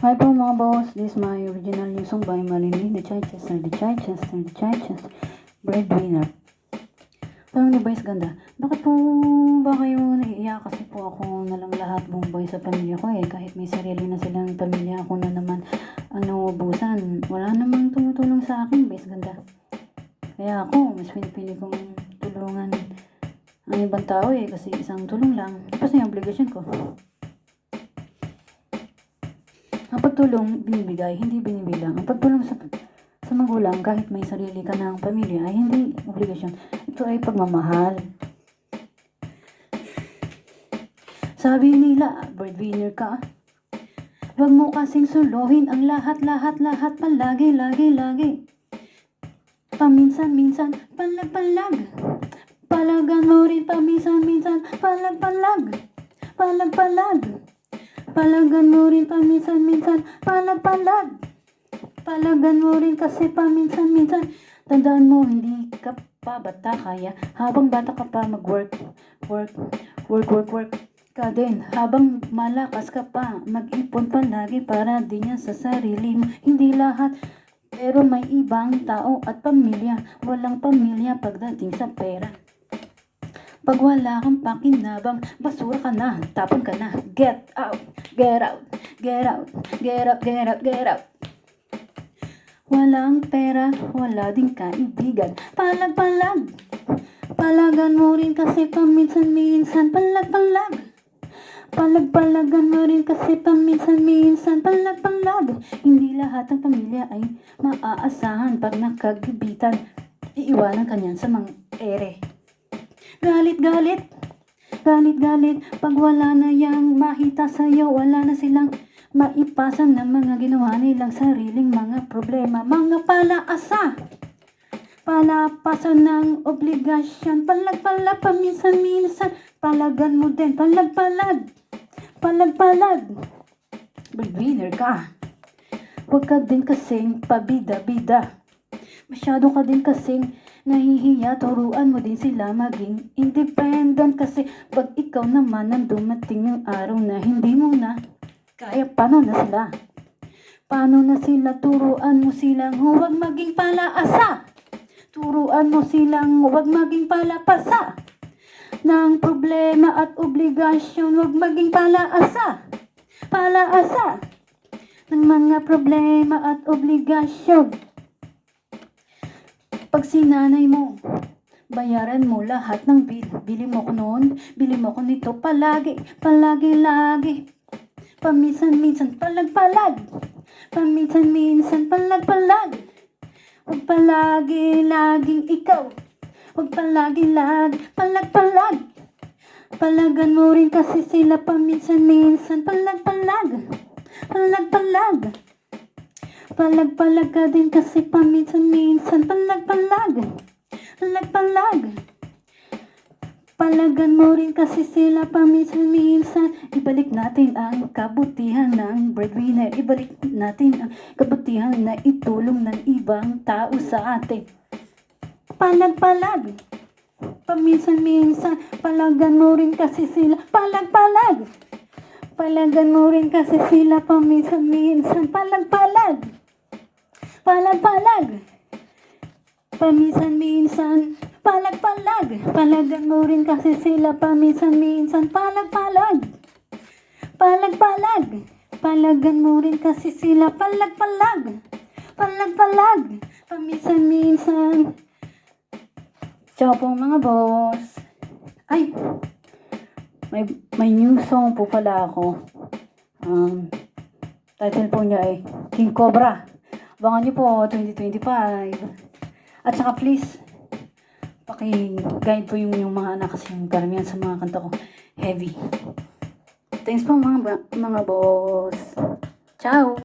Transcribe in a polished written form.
Hi po mga boss, this is my original new song by Marilyn the Chichester, breadwinner. Parang ni boys ganda. Bakit po ba kayo naiiyak? Kasi po ako na lang lahat buong boy sa pamilya ko kahit may sarili na silang pamilya, ako na naman ang nauubusan. Wala namang tumutulong sa akin, boys ganda. Kaya ako, mas pinipili kong tulungan ang ibang tao kasi isang tulong lang. Tapos yung obligasyon ko. Ang pagtulong binibigay, hindi binibilang. Ang pagtulong sa magulang kahit may sarili ka ng pamilya ay hindi obligasyon. Ito ay pagmamahal. Sabi nila, breadwinner ka. Huwag mo kasing suluhin ang lahat, palagi. Paminsan-minsan, palag. Palagan mo rin paminsan-minsan, palag. Palagan mo rin paminsan-minsan, palag. Palagan mo rin kasi paminsan-minsan. Tandaan mo, hindi ka pa bata kaya. Habang bata ka pa mag-work ka din. Habang malakas ka pa, mag-ipon palagi para din yan sa sarili mo. Hindi lahat, pero may ibang tao at pamilya. Walang pamilya pagdating sa pera. Pag wala kang pakinabang, basura ka na, tapon ka na. Get out. Walang pera, wala din kaibigan. Palag. Palagan mo rin kasi paminsan-minsan, palag. Palagan mo rin kasi paminsan-minsan, palag. Hindi lahat ng pamilya ay maaasahan. Pag nakagibitan, iiwanan ka niyan sa mga ere. Galit. Pag wala na yang makita sa'yo, wala na silang maipasan ng mga ginawa nilang sariling mga problema. Mga palapasan ng obligasyon. Palag, paminsan-minsan. Palagan mo din. Palag. Breadwinner ka. Huwag ka din kasing pabida-bida. Masyado ka din kasing nahihiya, turuan mo din sila maging independent. Kasi pag ikaw naman ang dumating ng araw na hindi mo na kaya, paano na sila? Turuan mo silang huwag maging palaasa. Turuan mo silang huwag maging palapasa ng problema at obligasyon. Huwag maging palaasa ng mga problema at obligasyon. Pag sinanay mo, bayaran mo lahat ng bill. Bili mo ko noon, bili mo ko nito, palagi. Paminsan-minsan, palag. Paminsan-minsan, palag. Huwag palagi-laging ikaw. Huwag palagi-lagi, palag. Palagan mo rin kasi sila paminsan-minsan, palag. Palag ka din kasi paminsan-minsan, palag. Palagan mo rin kasi sila paminsan-minsan. Ibalik natin ang kabutihan ng breadwinner. Ibalik natin ang kabutihan na itulong ng ibang tao sa atin. Palag. Paminsan-minsan, palagan mo rin kasi sila, palag. Palagan mo rin kasi sila paminsan-minsan, palag. Paminsan-minsan, palag. Palagan mo rin kasi sila paminsan-minsan, palag. Palagan mo rin kasi sila, palag. Paminsan-minsan. Ciao po mga boss. Ay, may new song po pala ako. Title po niya ay King Cobra. Abangan niyo po 2025. At saka please, paki-guide po yung mga anak kasi yung karamihan sa mga kanta ko heavy. Thanks po mga boss. Ciao!